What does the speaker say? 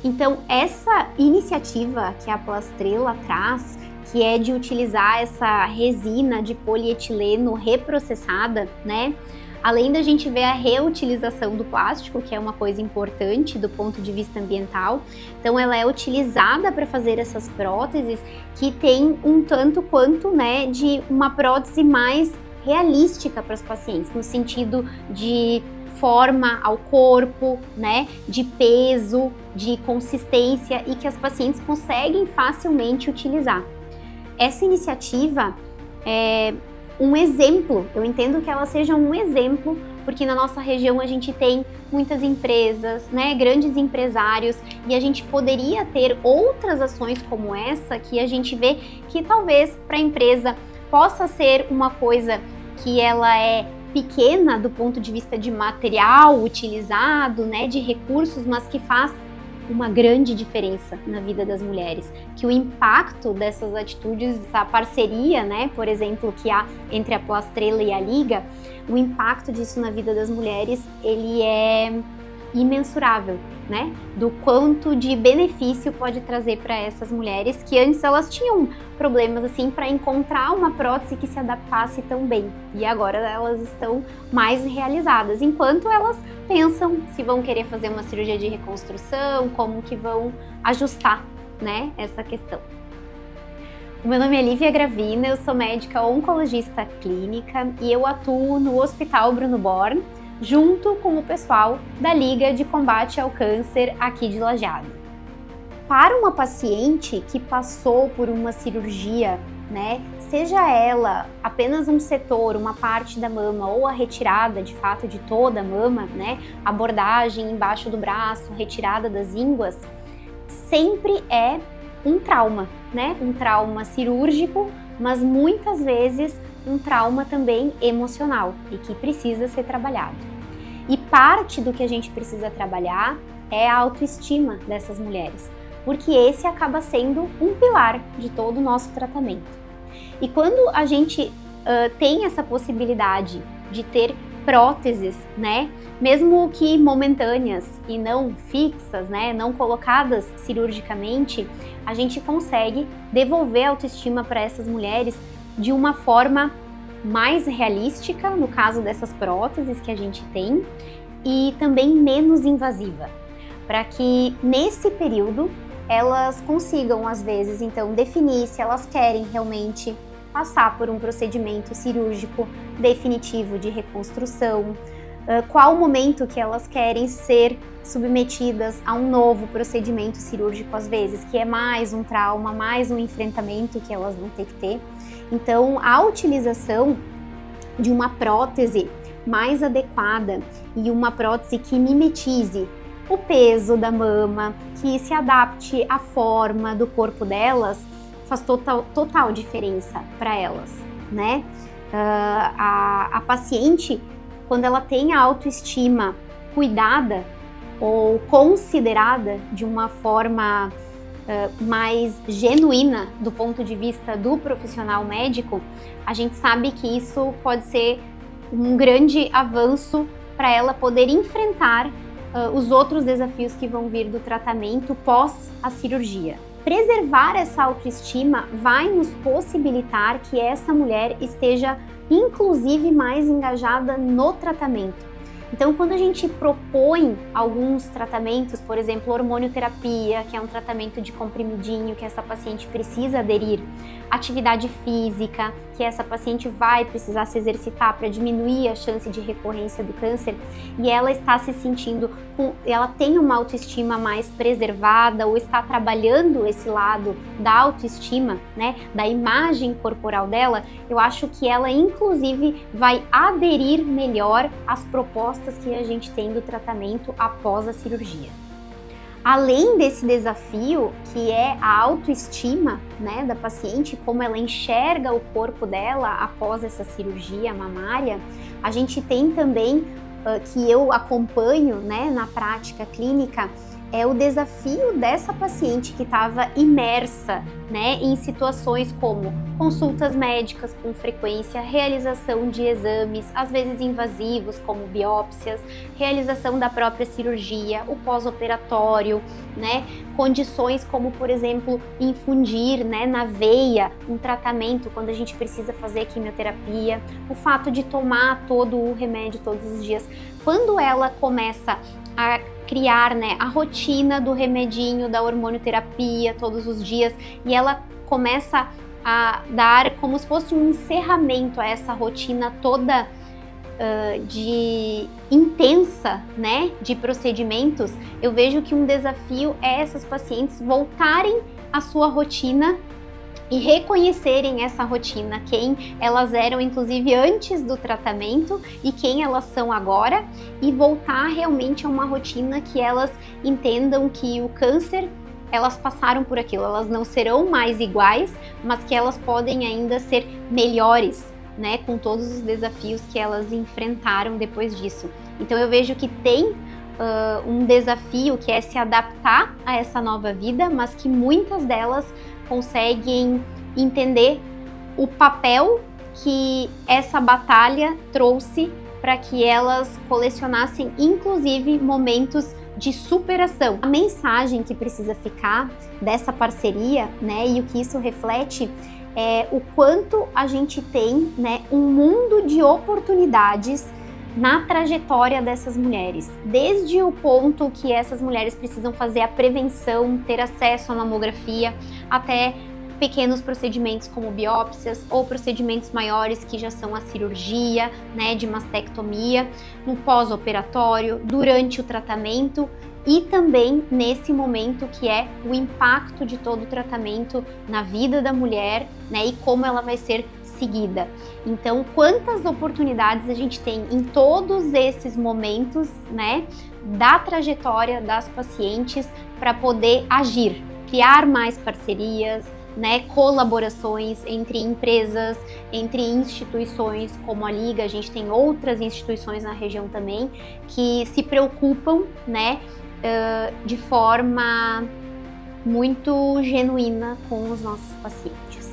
Então, essa iniciativa que a Plastrela traz, que é de utilizar essa resina de polietileno reprocessada, né? Além da gente ver a reutilização do plástico, que é uma coisa importante do ponto de vista ambiental, então ela é utilizada para fazer essas próteses que tem um tanto quanto, né, de uma prótese mais realística para os pacientes, no sentido de forma ao corpo, né, de peso, de consistência e que as pacientes conseguem facilmente utilizar. Essa iniciativa é um exemplo, eu entendo que ela seja um exemplo, porque na nossa região a gente tem muitas empresas, né, grandes empresários, e a gente poderia ter outras ações como essa, que a gente vê que talvez para a empresa possa ser uma coisa que ela é pequena do ponto de vista de material utilizado, né, de recursos, mas que faz uma grande diferença na vida das mulheres, que o impacto dessas atitudes, essa parceria, né, por exemplo, que há entre a Plastrela e a Liga, o impacto disso na vida das mulheres, ele é imensurável, né, do quanto de benefício pode trazer para essas mulheres que antes elas tinham problemas assim para encontrar uma prótese que se adaptasse tão bem, e agora elas estão mais realizadas, enquanto elas pensam se vão querer fazer uma cirurgia de reconstrução, como que vão ajustar, né, essa questão. O meu nome é Lívia Gravina, eu sou médica oncologista clínica e eu atuo no Hospital Bruno Born, junto com o pessoal da Liga de Combate ao Câncer aqui de Lajeado. Para uma paciente que passou por uma cirurgia, né, seja ela apenas um setor, uma parte da mama ou a retirada de fato de toda a mama, né, abordagem embaixo do braço, retirada das ínguas, sempre é um trauma, né, um trauma cirúrgico, mas muitas vezes um trauma também emocional e que precisa ser trabalhado. E parte do que a gente precisa trabalhar é a autoestima dessas mulheres, porque esse acaba sendo um pilar de todo o nosso tratamento. E quando a gente tem essa possibilidade de ter próteses, né, mesmo que momentâneas e não fixas, né, não colocadas cirurgicamente, a gente consegue devolver a autoestima para essas mulheres de uma forma mais realística, no caso dessas próteses que a gente tem, e também menos invasiva, para que nesse período elas consigam, às vezes, então, definir se elas querem realmente passar por um procedimento cirúrgico definitivo de reconstrução, qual o momento que elas querem ser submetidas a um novo procedimento cirúrgico, às vezes, que é mais um trauma, mais um enfrentamento que elas vão ter que ter. Então, a utilização de uma prótese mais adequada e uma prótese que mimetize o peso da mama, que se adapte à forma do corpo delas, faz total diferença para elas, né? A paciente, quando ela tem a autoestima cuidada ou considerada de uma forma mais genuína do ponto de vista do profissional médico, a gente sabe que isso pode ser um grande avanço para ela poder enfrentar os outros desafios que vão vir do tratamento pós a cirurgia. Preservar essa autoestima vai nos possibilitar que essa mulher esteja inclusive mais engajada no tratamento. Então, quando a gente propõe alguns tratamentos, por exemplo, hormonioterapia, que é um tratamento de comprimidinho que essa paciente precisa aderir, atividade física, que essa paciente vai precisar se exercitar para diminuir a chance de recorrência do câncer, e ela está se sentindo, ela tem uma autoestima mais preservada ou está trabalhando esse lado da autoestima, né, da imagem corporal dela, eu acho que ela, inclusive, vai aderir melhor às propostas que a gente tem do tratamento após a cirurgia. Além desse desafio, que é a autoestima, né, da paciente, como ela enxerga o corpo dela após essa cirurgia mamária, a gente tem também, que eu acompanho, né, na prática clínica, é o desafio dessa paciente que estava imersa, né, em situações como consultas médicas com frequência, realização de exames, às vezes invasivos, como biópsias, realização da própria cirurgia, o pós-operatório, né, condições como, por exemplo, infundir, né, na veia um tratamento quando a gente precisa fazer quimioterapia, o fato de tomar todo o remédio todos os dias. Quando ela começa a criar, né, a rotina do remedinho, da hormonioterapia todos os dias, e ela começa a dar como se fosse um encerramento a essa rotina toda de intensa, né, de procedimentos, eu vejo que um desafio é essas pacientes voltarem à sua rotina e reconhecerem essa rotina, quem elas eram inclusive antes do tratamento e quem elas são agora, e voltar realmente a uma rotina que elas entendam que o câncer, elas passaram por aquilo, elas não serão mais iguais, mas que elas podem ainda ser melhores, né, com todos os desafios que elas enfrentaram depois disso. Então eu vejo que tem um desafio que é se adaptar a essa nova vida, mas que muitas delas conseguem entender o papel que essa batalha trouxe para que elas colecionassem, inclusive, momentos de superação. A mensagem que precisa ficar dessa parceria, né, e o que isso reflete é o quanto a gente tem, né, um mundo de oportunidades na trajetória dessas mulheres, desde o ponto que essas mulheres precisam fazer a prevenção, ter acesso à mamografia, até pequenos procedimentos como biópsias ou procedimentos maiores que já são a cirurgia, né, de mastectomia, no pós-operatório, durante o tratamento e também nesse momento que é o impacto de todo o tratamento na vida da mulher, né, e como ela vai ser seguida. Então, quantas oportunidades a gente tem em todos esses momentos, né, da trajetória das pacientes para poder agir, criar mais parcerias, né, colaborações entre empresas, entre instituições como a Liga. A gente tem outras instituições na região também que se preocupam, né, de forma muito genuína com os nossos pacientes.